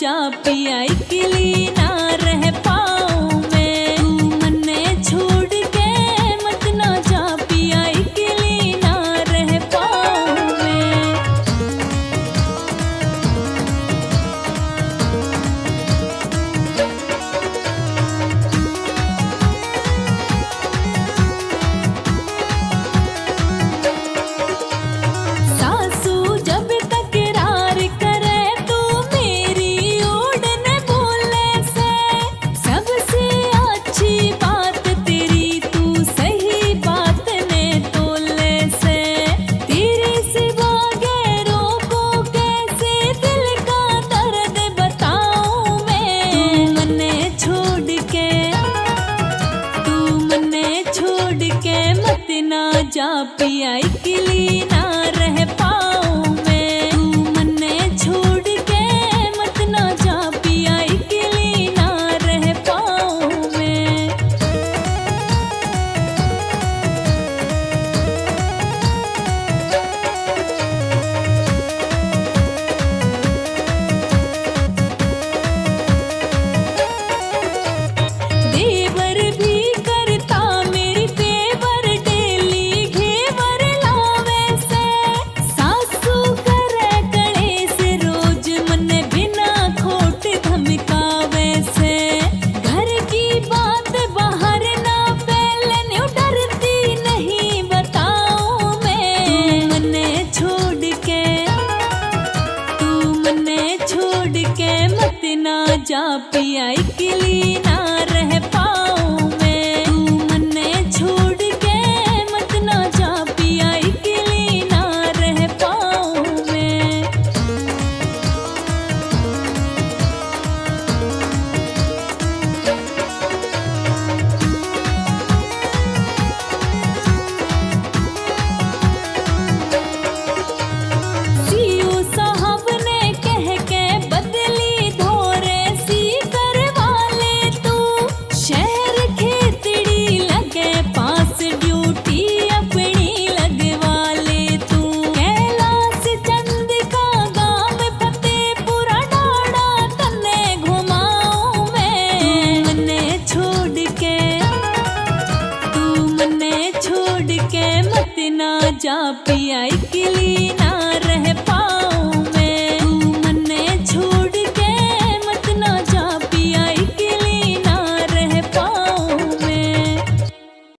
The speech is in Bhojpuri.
जा पिया इकली ना रह पाऊं मैं। तू मन्ने छोड़ के मत ना जा पिया इकली ना रह पाऊं मैं। सासू जब तकरार करे तू मेरी ओर न बोले से। सबसे अच्छी बात तेरी तू सही बात ने तोले से। तेरे सिवा गैरों को कैसे दिल का दर्द बताऊं मैं। तू मन्ने छोड़ के मत ना जा पिया इकली ना रह पाऊं मैं। तू मन्ने छोड़ के मत ना जा पिया इकली ना रह पाऊं मैं। देवर भी करता मेरी फेवर डेली घेवर लावे से। सासू करे कलेस रोज मन्ने बिना खोट धमकावे से। घर की बात बाहर ना फैलने डरती नहीं बताऊं मैं। तू मन्ने छोड़ के मत ना जा पिया इकली